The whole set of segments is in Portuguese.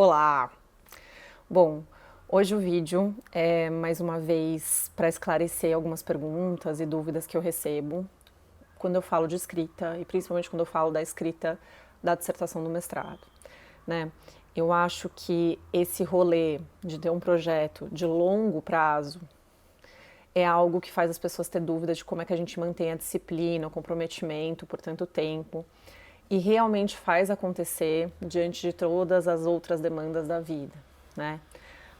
Olá! Bom, hoje o vídeo é mais uma vez para esclarecer algumas perguntas e dúvidas que eu recebo quando eu falo de escrita e principalmente quando eu falo da escrita da dissertação do mestrado, né? Eu acho que esse rolê de ter um projeto de longo prazo é algo que faz as pessoas ter dúvidas de como é que a gente mantém a disciplina, o comprometimento por tanto tempo e realmente faz acontecer diante de todas as outras demandas da vida, né?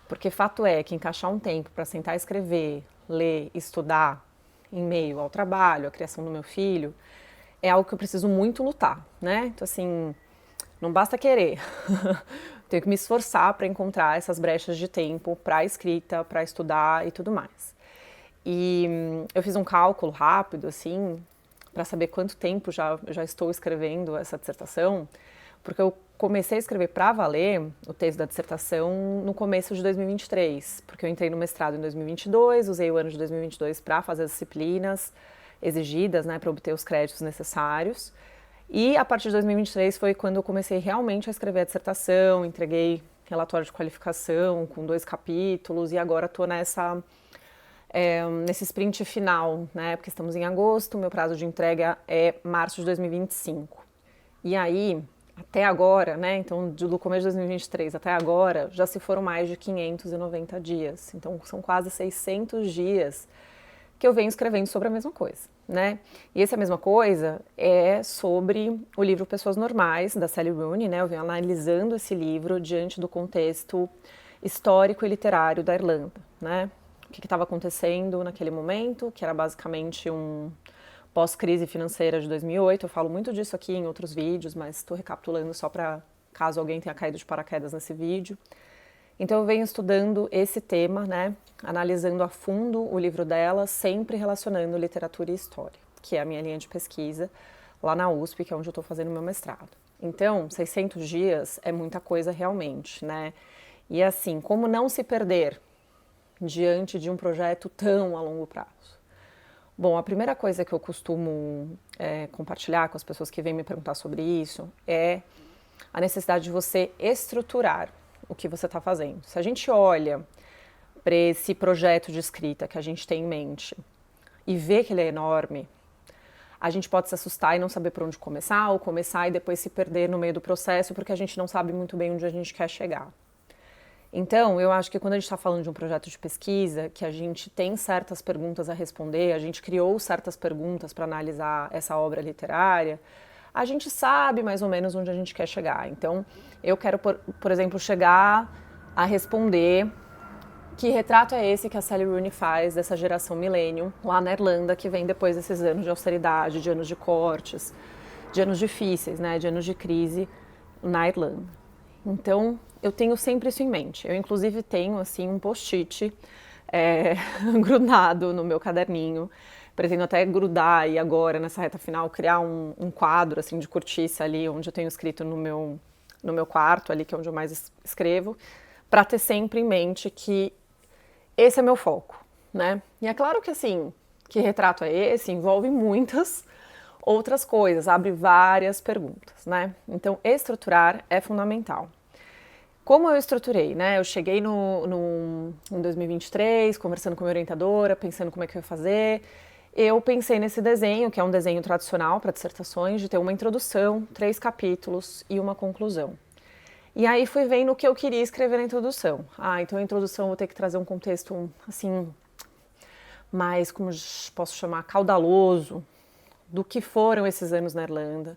Porque fato é que encaixar um tempo para sentar e escrever, ler, estudar em meio ao trabalho, à criação do meu filho, é algo que eu preciso muito lutar, né? Então assim, não basta querer. Tenho que me esforçar para encontrar essas brechas de tempo para a escrita, para estudar e tudo mais. E eu fiz um cálculo rápido, assim, para saber quanto tempo já estou escrevendo essa dissertação, porque eu comecei a escrever para valer o texto da dissertação no começo de 2023, porque eu entrei no mestrado em 2022, usei o ano de 2022 para fazer as disciplinas exigidas, né, para obter os créditos necessários. E a partir de 2023 foi quando eu comecei realmente a escrever a dissertação, entreguei relatório de qualificação com 2 capítulos e agora estou nesse sprint final, né? Porque estamos em agosto, meu prazo de entrega é março de 2025. E aí, até agora, né? Então, do começo de 2023 até agora, já se foram mais de 590 dias. Então, são quase 600 dias que eu venho escrevendo sobre a mesma coisa, né? E essa mesma coisa é sobre o livro Pessoas Normais, da Sally Rooney, né? Eu venho analisando esse livro diante do contexto histórico e literário da Irlanda, né? O que estava acontecendo naquele momento, que era basicamente um pós-crise financeira de 2008. Eu falo muito disso aqui em outros vídeos, mas estou recapitulando só para caso alguém tenha caído de paraquedas nesse vídeo. Então eu venho estudando esse tema, né, analisando a fundo o livro dela, sempre relacionando literatura e história, que é a minha linha de pesquisa lá na USP, que é onde eu estou fazendo meu mestrado. Então, 600 dias é muita coisa realmente, né? E assim, como não se perder diante de um projeto tão a longo prazo? Bom, a primeira coisa que eu costumo compartilhar com as pessoas que vêm me perguntar sobre isso é a necessidade de você estruturar o que você está fazendo. Se a gente olha para esse projeto de escrita que a gente tem em mente e vê que ele é enorme, a gente pode se assustar e não saber por onde começar, ou começar e depois se perder no meio do processo porque a gente não sabe muito bem onde a gente quer chegar. Então, eu acho que quando a gente está falando de um projeto de pesquisa, que a gente tem certas perguntas a responder, a gente criou certas perguntas para analisar essa obra literária, a gente sabe mais ou menos onde a gente quer chegar. Então, eu quero, por exemplo, chegar a responder que retrato é esse que a Sally Rooney faz dessa geração millennium lá na Irlanda, que vem depois desses anos de austeridade, de anos de cortes, de anos difíceis, né, de anos de crise na Irlanda. Então, eu tenho sempre isso em mente. Eu, inclusive, tenho assim um post-it grudado no meu caderninho. Pretendo até grudar e agora, nessa reta final, criar um quadro assim de cortiça ali, onde eu tenho escrito no meu quarto, ali que é onde eu mais escrevo, para ter sempre em mente que esse é meu foco, né? E é claro que assim, que retrato é esse? Envolve muitas outras coisas, abre várias perguntas, né? Então, estruturar é fundamental. Como eu estruturei, né? Eu cheguei em 2023, conversando com a minha orientadora, pensando como é que eu ia fazer. Eu pensei nesse desenho, que é um desenho tradicional para dissertações, de ter uma introdução, 3 capítulos e uma conclusão. E aí fui vendo o que eu queria escrever na introdução. Então a introdução eu vou ter que trazer um contexto, assim, mais, como posso chamar, caudaloso, do que foram esses anos na Irlanda.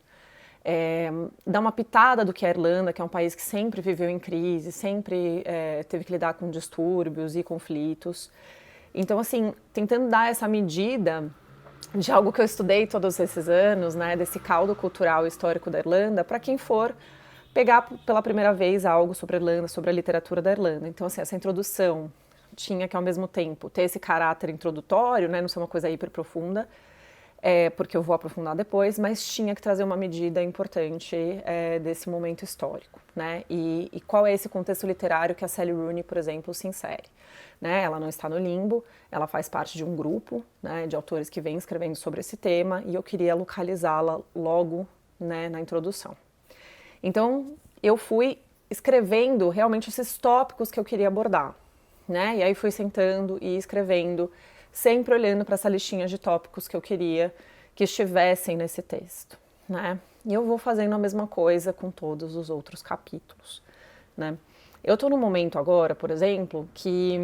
Dar uma pitada do que é a Irlanda, que é um país que sempre viveu em crise, sempre teve que lidar com distúrbios e conflitos. Então, assim, tentando dar essa medida de algo que eu estudei todos esses anos, né, desse caldo cultural e histórico da Irlanda, para quem for pegar pela primeira vez algo sobre a Irlanda, sobre a literatura da Irlanda. Então, assim, essa introdução tinha que, ao mesmo tempo, ter esse caráter introdutório, né, não ser uma coisa hiper profunda, porque eu vou aprofundar depois, mas tinha que trazer uma medida importante desse momento histórico, né? E qual é esse contexto literário que a Sally Rooney, por exemplo, se insere? Né? Ela não está no limbo, ela faz parte de um grupo, né, de autores que vem escrevendo sobre esse tema e eu queria localizá-la logo, né, na introdução. Então, eu fui escrevendo realmente esses tópicos que eu queria abordar, né? E aí fui sentando e escrevendo, sempre olhando para essa listinha de tópicos que eu queria que estivessem nesse texto, né? E eu vou fazendo a mesma coisa com todos os outros capítulos, né? Eu tô num momento agora, por exemplo, que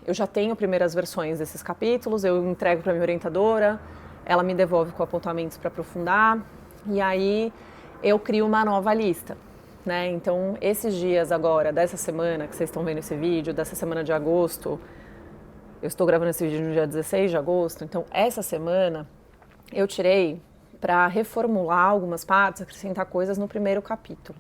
eu já tenho primeiras versões desses capítulos, eu entrego para minha orientadora, ela me devolve com apontamentos para aprofundar, e aí eu crio uma nova lista, né? Então, esses dias agora, dessa semana que vocês estão vendo esse vídeo, dessa semana de agosto, eu estou gravando esse vídeo no dia 16 de agosto, então essa semana eu tirei para reformular algumas partes, acrescentar coisas no primeiro capítulo.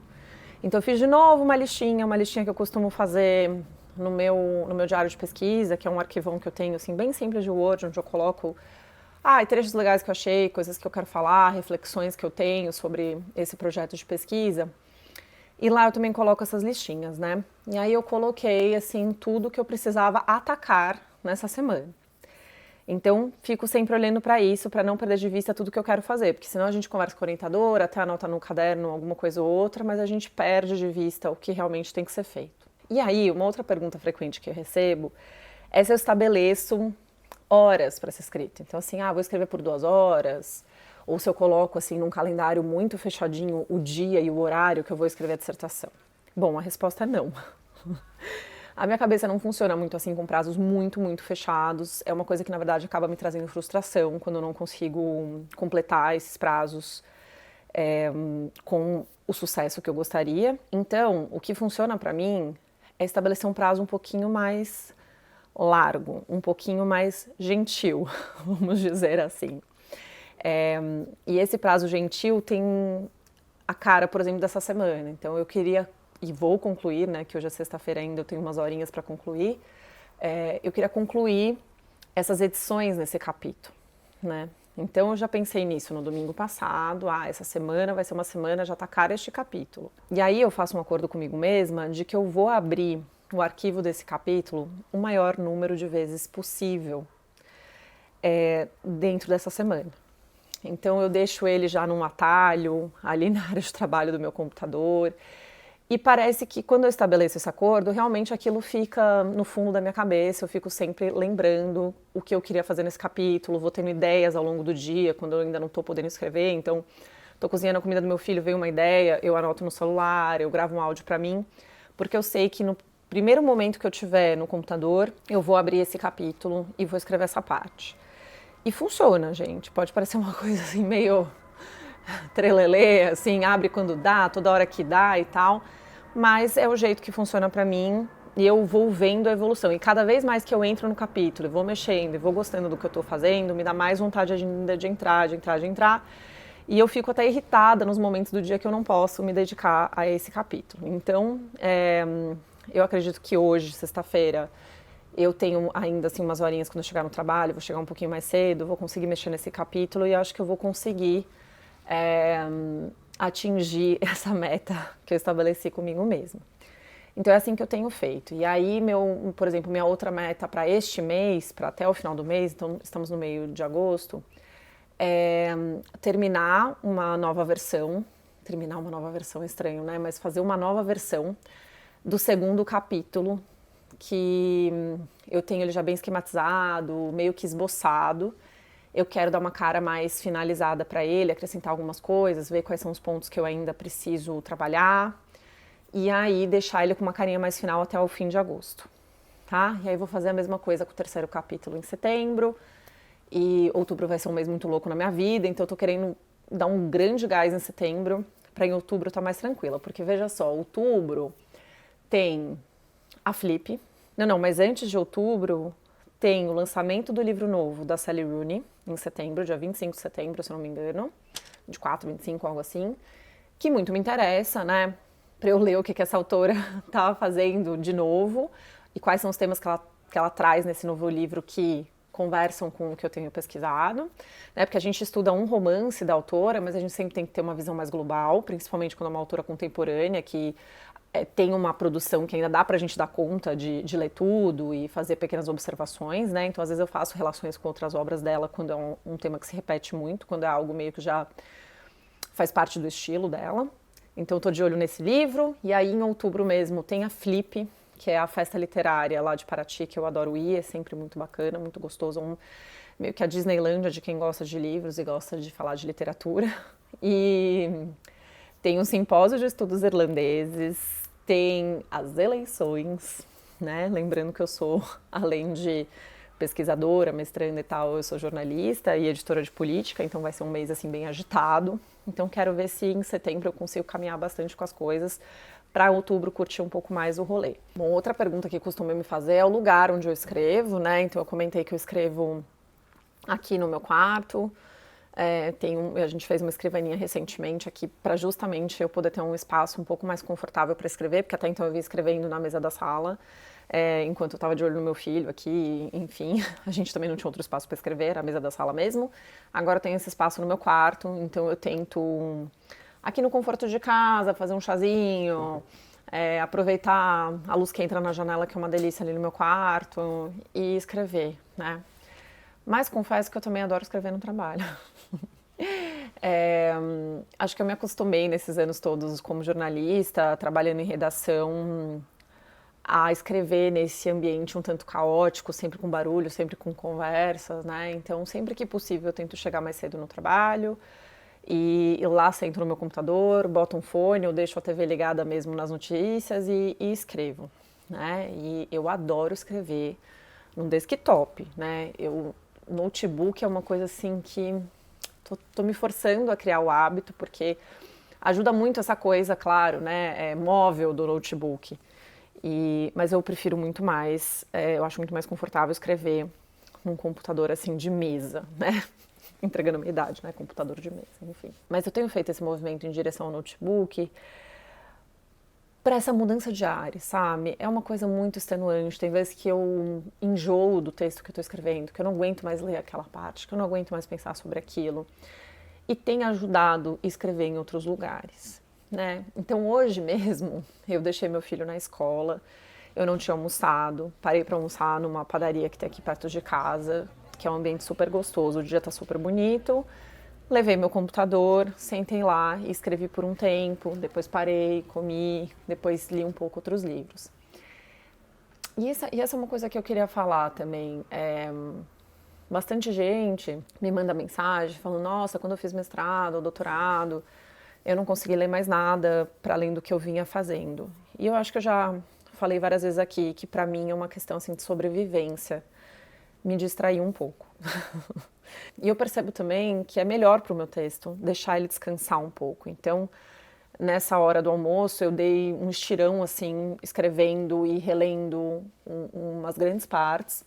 Então eu fiz de novo uma listinha que eu costumo fazer no meu diário de pesquisa, que é um arquivão que eu tenho assim bem simples de Word, onde eu coloco trechos legais que eu achei, coisas que eu quero falar, reflexões que eu tenho sobre esse projeto de pesquisa. E lá eu também coloco essas listinhas, né? E aí eu coloquei assim tudo que eu precisava atacar nessa semana. Então, fico sempre olhando para isso, para não perder de vista tudo que eu quero fazer, porque senão a gente conversa com a orientadora, até anota no caderno alguma coisa ou outra, mas a gente perde de vista o que realmente tem que ser feito. E aí, uma outra pergunta frequente que eu recebo é se eu estabeleço horas para ser escrito. Então, assim, vou escrever por 2 horas, ou se eu coloco, assim, num calendário muito fechadinho o dia e o horário que eu vou escrever a dissertação. Bom, a resposta é não. A minha cabeça não funciona muito assim com prazos muito, muito fechados. É uma coisa que, na verdade, acaba me trazendo frustração quando eu não consigo completar esses prazos com o sucesso que eu gostaria. Então, o que funciona para mim é estabelecer um prazo um pouquinho mais largo, um pouquinho mais gentil, vamos dizer assim. E esse prazo gentil tem a cara, por exemplo, dessa semana. Então, eu queria e vou concluir, né, que hoje é sexta-feira ainda, eu tenho umas horinhas para concluir, eu queria concluir essas edições nesse capítulo, né? Então eu já pensei nisso no domingo passado, essa semana vai ser uma semana, já tá cara este capítulo. E aí eu faço um acordo comigo mesma de que eu vou abrir o arquivo desse capítulo o maior número de vezes possível dentro dessa semana. Então eu deixo ele já num atalho, ali na área de trabalho do meu computador. E parece que quando eu estabeleço esse acordo, realmente aquilo fica no fundo da minha cabeça, eu fico sempre lembrando o que eu queria fazer nesse capítulo, vou tendo ideias ao longo do dia, quando eu ainda não estou podendo escrever, então estou cozinhando a comida do meu filho, veio uma ideia, eu anoto no celular, eu gravo um áudio para mim, porque eu sei que no primeiro momento que eu tiver no computador, eu vou abrir esse capítulo e vou escrever essa parte. E funciona, gente, pode parecer uma coisa assim meio trelelê, assim, abre quando dá, toda hora que dá e tal, mas é o jeito que funciona para mim e eu vou vendo a evolução. E cada vez mais que eu entro no capítulo, vou mexendo e vou gostando do que eu tô fazendo, me dá mais vontade ainda de entrar. E eu fico até irritada nos momentos do dia que eu não posso me dedicar a esse capítulo. Então, eu acredito que hoje, sexta-feira, eu tenho ainda assim umas horinhas quando eu chegar no trabalho, vou chegar um pouquinho mais cedo, vou conseguir mexer nesse capítulo e acho que eu vou conseguir atingir essa meta que eu estabeleci comigo mesma. Então é assim que eu tenho feito. E aí, por exemplo, minha outra meta para este mês, para até o final do mês, então estamos no meio de agosto, é terminar uma nova versão é estranho, né? Mas fazer uma nova versão do segundo capítulo, que eu tenho ele já bem esquematizado, meio que esboçado. Eu quero dar uma cara mais finalizada para ele, acrescentar algumas coisas, ver quais são os pontos que eu ainda preciso trabalhar e aí deixar ele com uma carinha mais final até o fim de agosto, tá? E aí vou fazer a mesma coisa com o terceiro capítulo em setembro e outubro vai ser um mês muito louco na minha vida, então eu tô querendo dar um grande gás em setembro para em outubro estar mais tranquila, porque veja só, outubro tem a Flip, mas antes de outubro tem o lançamento do livro novo da Sally Rooney, em setembro, dia 25 de setembro, se eu não me engano, 24, 25, algo assim, que muito me interessa, né, para eu ler o que essa autora tá fazendo de novo e quais são os temas que ela traz nesse novo livro que conversam com o que eu tenho pesquisado, né, porque a gente estuda um romance da autora, mas a gente sempre tem que ter uma visão mais global, principalmente quando é uma autora contemporânea que tem uma produção que ainda dá pra gente dar conta de ler tudo e fazer pequenas observações, né? Então, às vezes eu faço relações com outras obras dela quando é um tema que se repete muito, quando é algo meio que já faz parte do estilo dela. Então estou de olho nesse livro. E aí em outubro mesmo tem a Flip, que é a festa literária lá de Paraty, que eu adoro ir, é sempre muito bacana, muito gostoso. Meio que a Disneylândia de quem gosta de livros e gosta de falar de literatura. E tem um simpósio de estudos irlandeses, tem as eleições, né? Lembrando que eu sou, além de pesquisadora, mestranda e tal, eu sou jornalista e editora de política, então vai ser um mês assim bem agitado. Então quero ver se em setembro eu consigo caminhar bastante com as coisas para outubro curtir um pouco mais o rolê. Bom, outra pergunta que costumam me fazer é o lugar onde eu escrevo, né? Então eu comentei que eu escrevo aqui no meu quarto. A gente fez uma escrivaninha recentemente aqui para justamente eu poder ter um espaço um pouco mais confortável para escrever, porque até então eu vinha escrevendo na mesa da sala, enquanto eu estava de olho no meu filho aqui, enfim, a gente também não tinha outro espaço para escrever, era a mesa da sala mesmo. Agora eu tenho esse espaço no meu quarto, então eu tento, aqui no conforto de casa, fazer um chazinho, aproveitar a luz que entra na janela, que é uma delícia ali no meu quarto, e escrever, né? Mas confesso que eu também adoro escrever no trabalho. Acho que eu me acostumei nesses anos todos como jornalista, trabalhando em redação, a escrever nesse ambiente um tanto caótico, sempre com barulho, sempre com conversas, né? Então, sempre que possível, eu tento chegar mais cedo no trabalho e lá sento no meu computador, boto um fone, eu deixo a TV ligada mesmo nas notícias e escrevo, né? E eu adoro escrever no desktop, né? Notebook é uma coisa assim que tô me forçando a criar o hábito, porque ajuda muito essa coisa, claro, né, móvel do notebook. Mas eu prefiro muito mais, eu acho muito mais confortável escrever num computador assim de mesa, né? Entregando a minha idade, né? Computador de mesa, enfim. Mas eu tenho feito esse movimento em direção ao notebook para essa mudança de ares, sabe? É uma coisa muito extenuante. Tem vezes que eu enjoo do texto que eu estou escrevendo, que eu não aguento mais ler aquela parte, que eu não aguento mais pensar sobre aquilo. E tem ajudado a escrever em outros lugares, né? Então hoje mesmo eu deixei meu filho na escola, eu não tinha almoçado, parei para almoçar numa padaria que tem aqui perto de casa, que é um ambiente super gostoso, o dia tá super bonito. Levei meu computador, sentei lá e escrevi por um tempo, depois parei, comi, depois li um pouco outros livros. E essa é uma coisa que eu queria falar também. Bastante gente me manda mensagem falando: nossa, quando eu fiz mestrado ou doutorado, eu não consegui ler mais nada para além do que eu vinha fazendo. E eu acho que eu já falei várias vezes aqui que para mim é uma questão assim, de sobrevivência. Me distrair um pouco. E eu percebo também que é melhor para o meu texto deixar ele descansar um pouco. Então, nessa hora do almoço, eu dei um estirão assim, escrevendo e relendo umas grandes partes.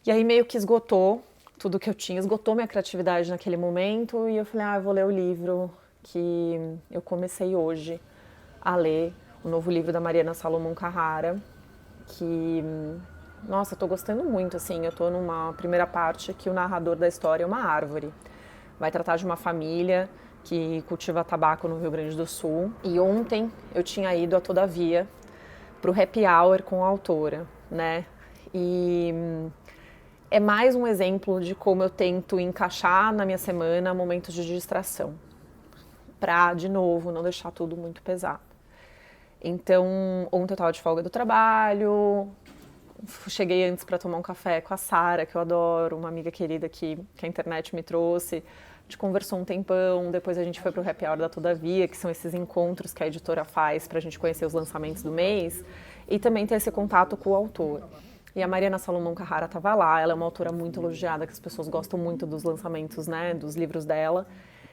E aí meio que esgotou tudo que eu tinha, esgotou minha criatividade naquele momento. E eu falei, eu vou ler o livro que eu comecei hoje a ler, o novo livro da Mariana Salomão Carrara, que nossa, eu tô gostando muito, assim, eu tô numa primeira parte que o narrador da história é uma árvore. Vai tratar de uma família que cultiva tabaco no Rio Grande do Sul. E ontem eu tinha ido a Todavia pro happy hour com a autora, né? E é mais um exemplo de como eu tento encaixar na minha semana momentos de distração. Pra, de novo, não deixar tudo muito pesado. Então, ontem eu tava de folga do trabalho, cheguei antes para tomar um café com a Sara, que eu adoro, uma amiga querida que a internet me trouxe. A gente conversou um tempão, depois a gente foi pro happy hour da Todavia, que são esses encontros que a editora faz pra gente conhecer os lançamentos do mês e também ter esse contato com o autor. E a Mariana Salomão Carrara estava lá, ela é uma autora muito elogiada, que as pessoas gostam muito dos lançamentos, né, dos livros dela.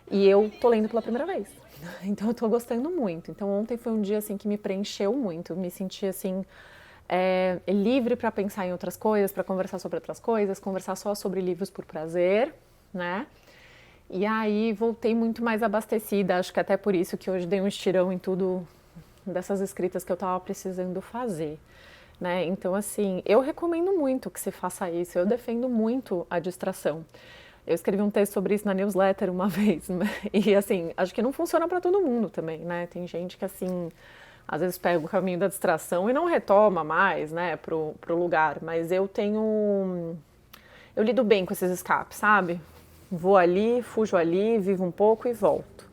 E eu tô lendo pela primeira vez. Então eu tô gostando muito. Então ontem foi um dia assim que me preencheu muito, me senti assim livre para pensar em outras coisas, para conversar sobre outras coisas, conversar só sobre livros por prazer, né? E aí voltei muito mais abastecida, acho que até por isso que hoje dei um estirão em tudo dessas escritas que eu estava precisando fazer, né? Então assim, eu recomendo muito que você faça isso, eu defendo muito a distração. Eu escrevi um texto sobre isso na newsletter uma vez, e assim, acho que não funciona para todo mundo também, né? Tem gente que assim, às vezes pega o caminho da distração e não retoma mais, né, pro lugar. Mas eu lido bem com esses escapes, sabe? Vou ali, fujo ali, vivo um pouco e volto.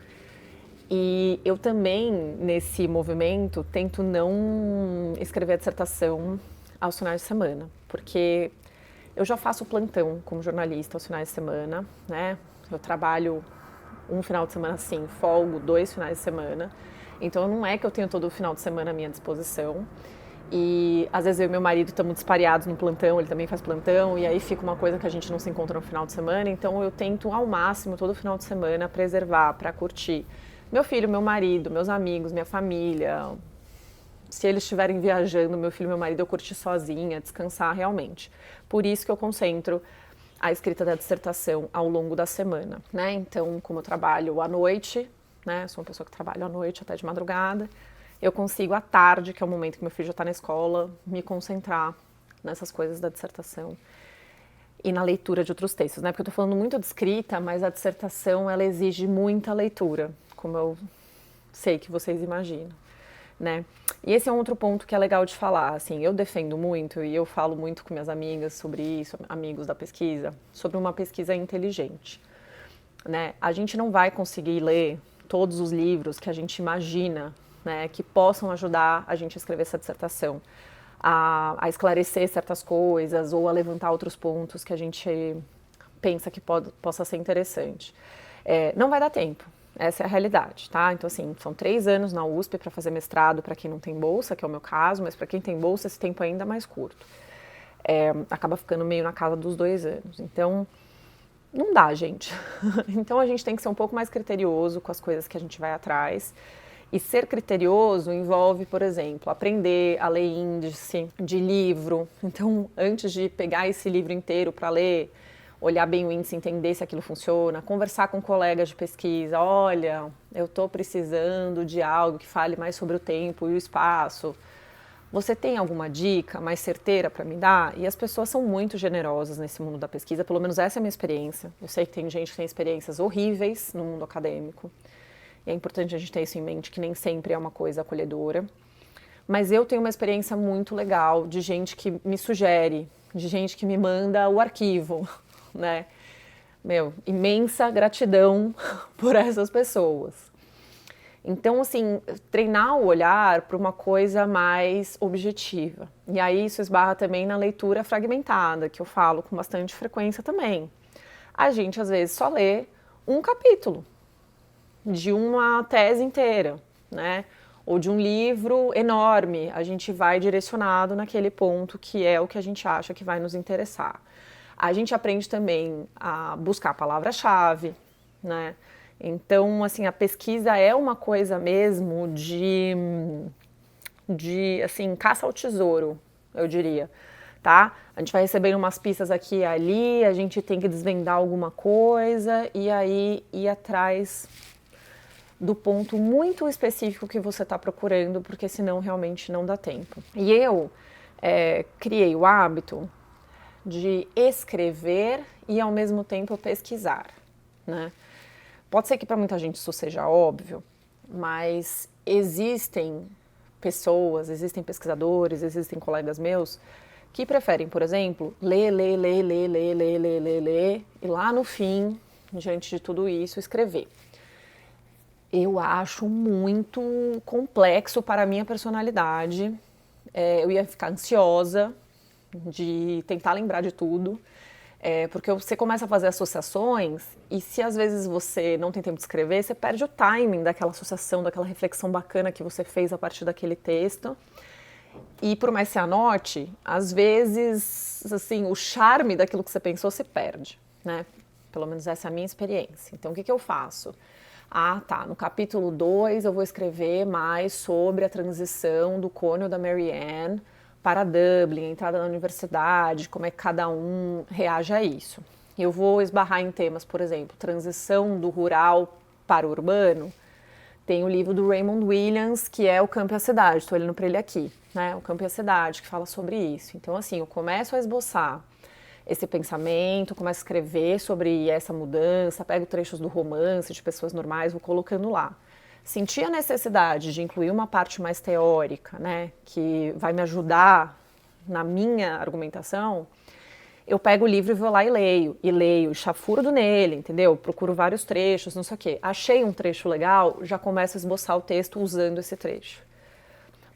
E eu também, nesse movimento, tento não escrever a dissertação aos finais de semana, porque eu já faço plantão como jornalista aos finais de semana, né? Eu trabalho um final de semana sim, folgo 2 finais de semana. Então não é que eu tenho todo o final de semana à minha disposição. E às vezes eu e meu marido estamos dispareados no plantão, ele também faz plantão, e aí fica uma coisa que a gente não se encontra no final de semana. Então eu tento ao máximo todo final de semana preservar para curtir meu filho, meu marido, meus amigos, minha família. Se eles estiverem viajando, meu filho e meu marido, eu curtir sozinha, descansar realmente. Por isso que eu concentro a escrita da dissertação ao longo da semana, né? Então, como eu trabalho à noite, né? Sou uma pessoa que trabalha à noite até de madrugada, eu consigo à tarde, que é o momento que meu filho já está na escola, me concentrar nessas coisas da dissertação e na leitura de outros textos, né? Porque eu estou falando muito de escrita, mas a dissertação ela exige muita leitura, como eu sei que vocês imaginam, né? E esse é um outro ponto que é legal de falar, assim, eu defendo muito e eu falo muito com minhas amigas sobre isso, amigos da pesquisa, sobre uma pesquisa inteligente, né? A gente não vai conseguir ler todos os livros que a gente imagina, né, que possam ajudar a gente a escrever essa dissertação, a esclarecer certas coisas ou a levantar outros pontos que a gente pensa que possa ser interessante. Não vai dar tempo. Essa é a realidade, tá? Então, assim, são 3 anos na USP para fazer mestrado para quem não tem bolsa, que é o meu caso, mas para quem tem bolsa, esse tempo é ainda mais curto. Acaba ficando meio na casa dos 2 anos. Então, não dá, gente. Então, a gente tem que ser um pouco mais criterioso com as coisas que a gente vai atrás. E ser criterioso envolve, por exemplo, aprender a ler índice de livro. Então, antes de pegar esse livro inteiro para ler, olhar bem o índice, entender se aquilo funciona, conversar com colegas de pesquisa, olha, eu estou precisando de algo que fale mais sobre o tempo e o espaço. Você tem alguma dica mais certeira para me dar? E as pessoas são muito generosas nesse mundo da pesquisa, pelo menos essa é a minha experiência. Eu sei que tem gente que tem experiências horríveis no mundo acadêmico. E é importante a gente ter isso em mente, que nem sempre é uma coisa acolhedora. Mas eu tenho uma experiência muito legal de gente que me sugere, de gente que me manda o arquivo, né? Meu, imensa gratidão por essas pessoas. Então, assim, treinar o olhar para uma coisa mais objetiva. E aí isso esbarra também na leitura fragmentada, que eu falo com bastante frequência também. A gente, às vezes, só lê um capítulo de uma tese inteira, né? Ou de um livro enorme, a gente vai direcionado naquele ponto que é o que a gente acha que vai nos interessar. A gente aprende também a buscar a palavra-chave, né? Então, assim, a pesquisa é uma coisa mesmo de assim, caça ao tesouro, eu diria, tá? A gente vai recebendo umas pistas aqui e ali, a gente tem que desvendar alguma coisa e aí ir atrás do ponto muito específico que você está procurando, porque senão realmente não dá tempo. E eu criei o hábito de escrever e ao mesmo tempo pesquisar, né? Pode ser que para muita gente isso seja óbvio, mas existem pessoas, existem pesquisadores, existem colegas meus que preferem, por exemplo, ler, e lá no fim, diante de tudo isso, escrever. Eu acho muito complexo para a minha personalidade. Eu ia ficar ansiosa de tentar lembrar de tudo, porque você começa a fazer associações e se às vezes você não tem tempo de escrever, você perde o timing daquela associação, daquela reflexão bacana que você fez a partir daquele texto. E por mais que você anote, às vezes, assim, o charme daquilo que você pensou se perde, né? Pelo menos essa é a minha experiência. Então, o que eu faço? Ah, tá, no capítulo 2 eu vou escrever mais sobre a transição do Cônio da Mary Ann para Dublin, a entrada na universidade, como é que cada um reage a isso. Eu vou esbarrar em temas, por exemplo, transição do rural para o urbano. Tem o livro do Raymond Williams, que é O Campo e a Cidade, estou olhando para ele aqui, né? O Campo e a Cidade, que fala sobre isso. Então, assim, eu começo a esboçar esse pensamento, começo a escrever sobre essa mudança, pego trechos do romance de pessoas normais, vou colocando lá. Senti a necessidade de incluir uma parte mais teórica, né, que vai me ajudar na minha argumentação, eu pego o livro e vou lá e leio, chafurdo nele, entendeu? Procuro vários trechos, não sei o quê. Achei um trecho legal, já começo a esboçar o texto usando esse trecho.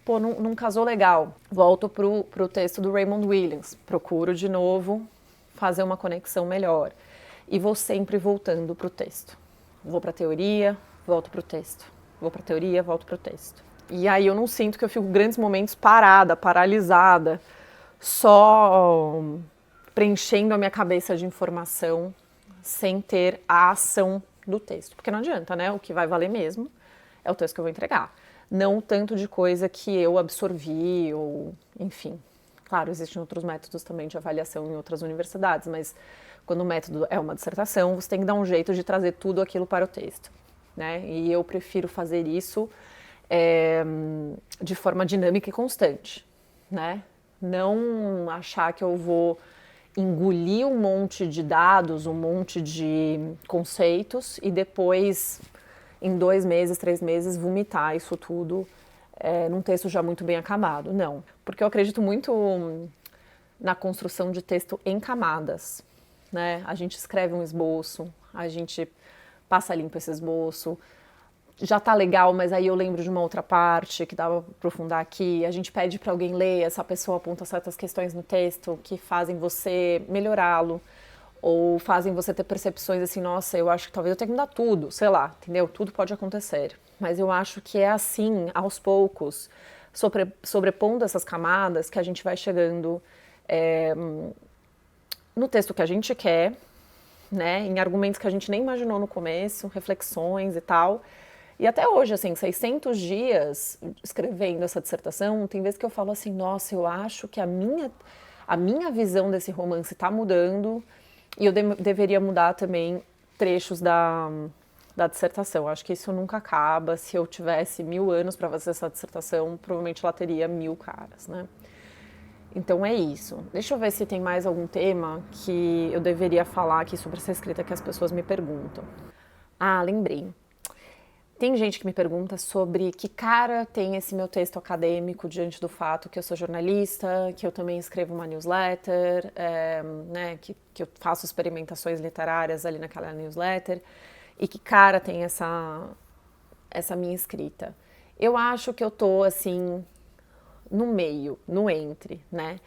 Pô, não casou legal. Volto pro texto do Raymond Williams. Procuro de novo fazer uma conexão melhor. E vou sempre voltando pro texto. Vou pra teoria, volto pro texto. Vou pra teoria, volto pro texto. E aí eu não sinto que eu fico grandes momentos parada, paralisada, só preenchendo a minha cabeça de informação sem ter a ação do texto. Porque não adianta, né? O que vai valer mesmo é o texto que eu vou entregar. Não o tanto de coisa que eu absorvi ou, enfim. Claro, existem outros métodos também de avaliação em outras universidades, mas quando o método é uma dissertação, você tem que dar um jeito de trazer tudo aquilo para o texto, né? E eu prefiro fazer isso de forma dinâmica e constante, né? Não achar que eu vou engolir um monte de dados, um monte de conceitos e depois em 2 meses, 3 meses, vomitar isso tudo num texto já muito bem acabado. Não, porque eu acredito muito na construção de texto em camadas, né? A gente escreve um esboço, a gente passa limpo esse esboço, já tá legal, mas aí eu lembro de uma outra parte que dá pra aprofundar aqui, a gente pede para alguém ler, essa pessoa aponta certas questões no texto que fazem você melhorá-lo, ou fazem você ter percepções assim, nossa, eu acho que talvez eu tenha que mudar tudo, sei lá, entendeu? Tudo pode acontecer. Mas eu acho que é assim, aos poucos, sobrepondo essas camadas, que a gente vai chegando no texto que a gente quer, né? Em argumentos que a gente nem imaginou no começo, reflexões e tal. E até hoje, assim, 600 dias escrevendo essa dissertação, tem vezes que eu falo assim, nossa, eu acho que a minha visão desse romance está mudando, e eu deveria mudar também trechos da dissertação. Acho que isso nunca acaba. Se eu tivesse 1000 anos para fazer essa dissertação, provavelmente ela teria 1000 caras, né? Então é isso. Deixa eu ver se tem mais algum tema que eu deveria falar aqui sobre essa escrita que as pessoas me perguntam. Ah, lembrei. Tem gente que me pergunta sobre que cara tem esse meu texto acadêmico diante do fato que eu sou jornalista, que eu também escrevo uma newsletter, né, que eu faço experimentações literárias ali naquela newsletter, e que cara tem essa minha escrita. Eu acho que eu tô, assim, no meio, no entre, né?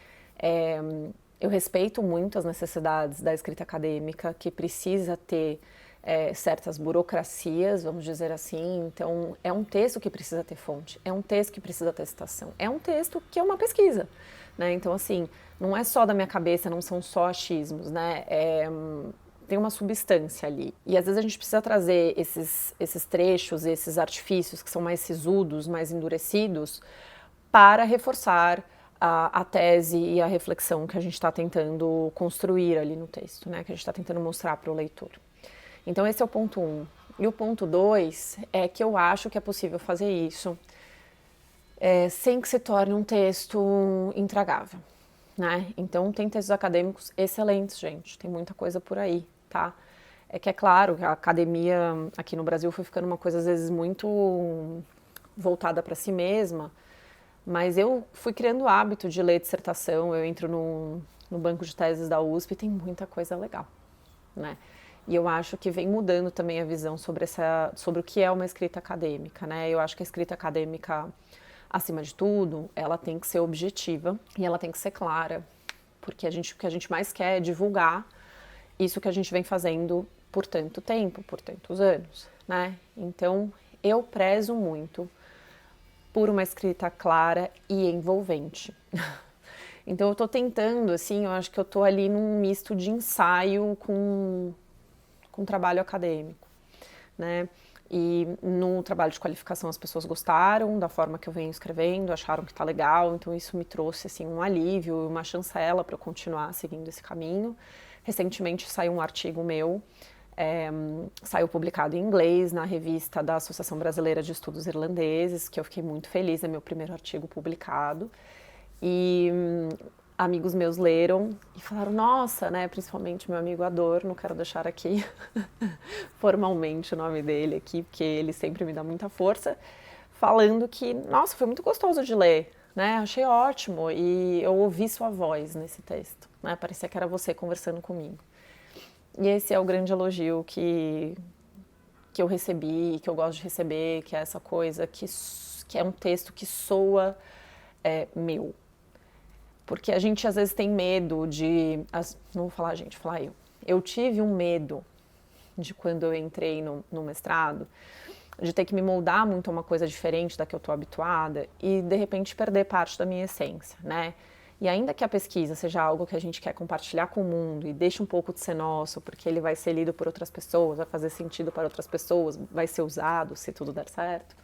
Eu respeito muito as necessidades da escrita acadêmica, que precisa ter certas burocracias, vamos dizer assim. Então, é um texto que precisa ter fonte, é um texto que precisa ter citação, é um texto que é uma pesquisa, né? Então, assim, não é só da minha cabeça, não são só achismos, né? Tem uma substância ali. E às vezes a gente precisa trazer esses trechos, esses artifícios que são mais sisudos, mais endurecidos, para reforçar a tese e a reflexão que a gente está tentando construir ali no texto, né? Que a gente está tentando mostrar para o leitor. Então esse é o ponto 1. E o ponto 2 é que eu acho que é possível fazer isso sem que se torne um texto intragável, né? Então tem textos acadêmicos excelentes, gente. Tem muita coisa por aí, tá? É que é claro que a academia aqui no Brasil foi ficando uma coisa às vezes muito voltada para si mesma, mas eu fui criando o hábito de ler dissertação, eu entro no banco de teses da USP e tem muita coisa legal, né? E eu acho que vem mudando também a visão sobre o que é uma escrita acadêmica, né? Eu acho que a escrita acadêmica, acima de tudo, ela tem que ser objetiva e ela tem que ser clara, porque o que a gente mais quer é divulgar isso que a gente vem fazendo por tanto tempo, por tantos anos, né? Então, eu prezo muito por uma escrita clara e envolvente. Então, eu estou tentando, assim, eu acho que eu estou ali num misto de ensaio com trabalho acadêmico, né? E no trabalho de qualificação as pessoas gostaram da forma que eu venho escrevendo, acharam que tá legal, então isso me trouxe, assim, um alívio, uma chancela para eu continuar seguindo esse caminho. Recentemente saiu um artigo meu, saiu publicado em inglês na revista da Associação Brasileira de Estudos Irlandeses, que eu fiquei muito feliz, é meu primeiro artigo publicado. E amigos meus leram e falaram, nossa, né, principalmente meu amigo Adorno, quero deixar aqui formalmente o nome dele aqui, porque ele sempre me dá muita força, falando que, nossa, foi muito gostoso de ler, né, achei ótimo, e eu ouvi sua voz nesse texto, né? Parecia que era você conversando comigo. E esse é o grande elogio que eu recebi, que eu gosto de receber, que é essa coisa que é um texto que soa meu. Porque a gente às vezes tem medo não vou falar a gente, vou falar eu. Eu tive um medo de quando eu entrei no mestrado, de ter que me moldar muito a uma coisa diferente da que eu estou habituada e de repente perder parte da minha essência, né? E ainda que a pesquisa seja algo que a gente quer compartilhar com o mundo e deixe um pouco de ser nosso, porque ele vai ser lido por outras pessoas, vai fazer sentido para outras pessoas, vai ser usado se tudo der certo,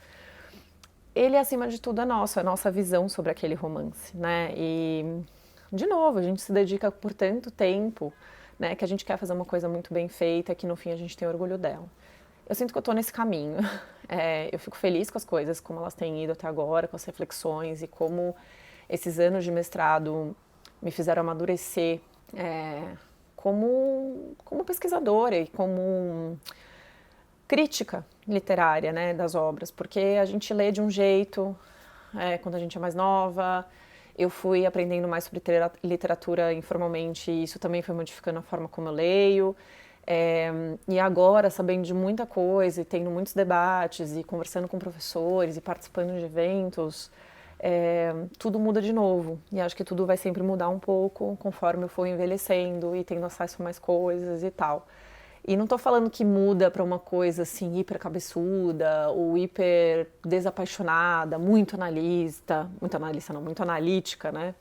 ele acima de tudo é nosso, é a nossa visão sobre aquele romance, né? E, de novo, a gente se dedica por tanto tempo, né, que a gente quer fazer uma coisa muito bem feita, que no fim a gente tem orgulho dela. Eu sinto que eu estou nesse caminho. Eu fico feliz com as coisas, como elas têm ido até agora, com as reflexões e como esses anos de mestrado me fizeram amadurecer como pesquisadora e como crítica literária, né, das obras, porque a gente lê de um jeito quando a gente é mais nova. Eu fui aprendendo mais sobre literatura informalmente e isso também foi modificando a forma como eu leio. E agora, sabendo de muita coisa e tendo muitos debates e conversando com professores e participando de eventos, tudo muda de novo. E acho que tudo vai sempre mudar um pouco conforme eu for envelhecendo e tendo acesso a mais coisas e tal. E não estou falando que muda para uma coisa assim hiper cabeçuda ou hiper desapaixonada, muito analista não, muito analítica, né?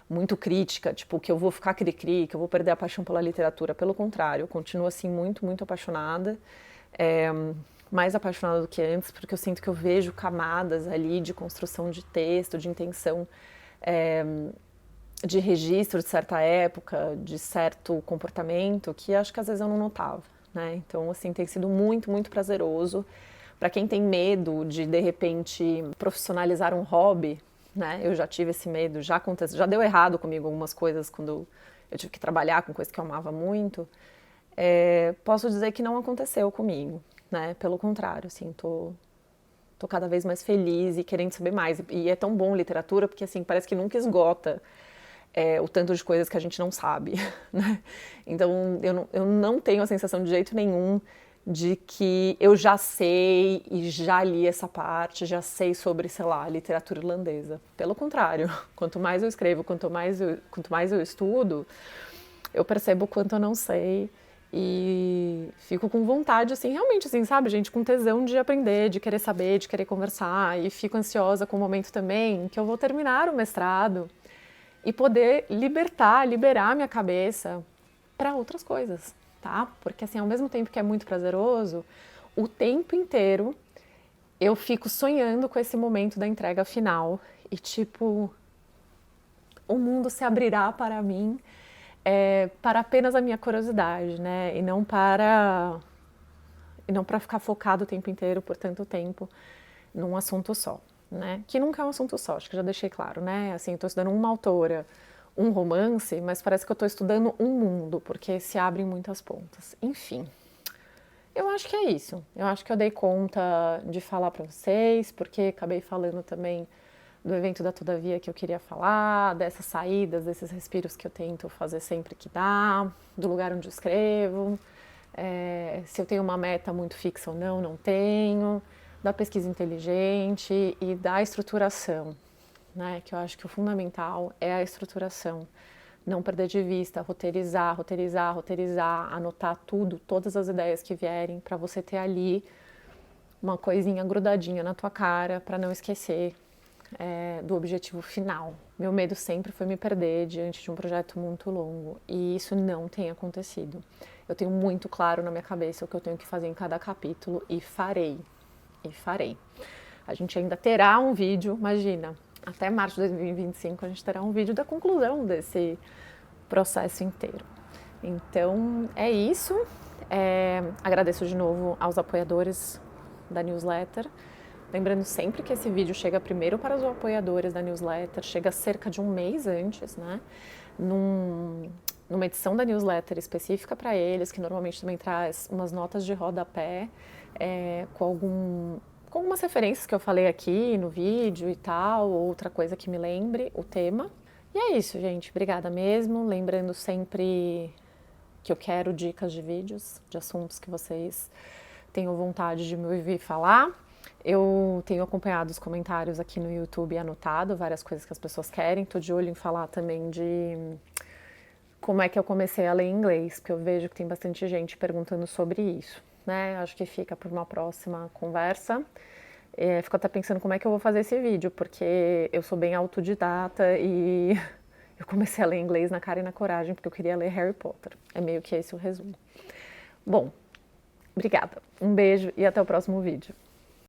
Muito crítica, tipo, que eu vou ficar cri-cri, que eu vou perder a paixão pela literatura. Pelo contrário, eu continuo assim muito, muito apaixonada. Mais apaixonada do que antes, porque eu sinto que eu vejo camadas ali de construção de texto, de intenção, de registro de certa época, de certo comportamento, que acho que às vezes eu não notava, né? Então, assim, tem sido muito, muito prazeroso. Para quem tem medo de repente, profissionalizar um hobby, né? Eu já tive esse medo, já aconteceu, já deu errado comigo algumas coisas quando eu tive que trabalhar com coisas que eu amava muito. Posso dizer que não aconteceu comigo, né? Pelo contrário, assim, tô cada vez mais feliz e querendo saber mais. E é tão bom literatura porque, assim, parece que nunca esgota o tanto de coisas que a gente não sabe, né? Então, eu não tenho a sensação de jeito nenhum de que eu já sei e já li essa parte, já sei sobre, sei lá, literatura irlandesa. Pelo contrário, quanto mais eu escrevo, quanto mais eu estudo, eu percebo o quanto eu não sei e fico com vontade, assim, realmente, assim, sabe, gente, com tesão de aprender, de querer saber, de querer conversar, e fico ansiosa com o momento também que eu vou terminar o mestrado e poder liberar minha cabeça para outras coisas, tá? Porque, assim, ao mesmo tempo que é muito prazeroso, o tempo inteiro eu fico sonhando com esse momento da entrega final e, tipo, o mundo se abrirá para mim para apenas a minha curiosidade, né? E não para ficar focado o tempo inteiro por tanto tempo num assunto só, né? Que nunca é um assunto só, acho que já deixei claro, né? Assim, estou estudando uma autora, um romance, mas parece que eu estou estudando um mundo, porque se abrem muitas pontas. Enfim, eu acho que é isso. Eu acho que eu dei conta de falar para vocês, porque acabei falando também do evento da Todavia que eu queria falar, dessas saídas, desses respiros que eu tento fazer sempre que dá, do lugar onde eu escrevo, se eu tenho uma meta muito fixa ou não, não tenho, da pesquisa inteligente e da estruturação, né? Que eu acho que o fundamental é a estruturação. Não perder de vista, roteirizar, anotar tudo, todas as ideias que vierem, para você ter ali uma coisinha grudadinha na tua cara, para não esquecer do objetivo final. Meu medo sempre foi me perder diante de um projeto muito longo e isso não tem acontecido. Eu tenho muito claro na minha cabeça o que eu tenho que fazer em cada capítulo e farei. A gente ainda terá um vídeo, imagina, até março de 2025 a gente terá um vídeo da conclusão desse processo inteiro. Então é isso. Agradeço de novo aos apoiadores da newsletter. Lembrando sempre que esse vídeo chega primeiro para os apoiadores da newsletter, chega cerca de um mês antes, né? Numa edição da newsletter específica para eles, que normalmente também traz umas notas de rodapé, com algumas referências que eu falei aqui no vídeo e tal, ou outra coisa que me lembre o tema. E é isso, gente. Obrigada mesmo. Lembrando sempre que eu quero dicas de vídeos, de assuntos que vocês tenham vontade de me ouvir falar. Eu tenho acompanhado os comentários aqui no YouTube e anotado várias coisas que as pessoas querem. Tô de olho em falar também de como é que eu comecei a ler inglês, porque eu vejo que tem bastante gente perguntando sobre isso, né? Acho que fica por uma próxima conversa. Fico até pensando como é que eu vou fazer esse vídeo, porque eu sou bem autodidata e eu comecei a ler inglês na cara e na coragem, porque eu queria ler Harry Potter. É meio que esse o resumo. Bom, obrigada. Um beijo e até o próximo vídeo.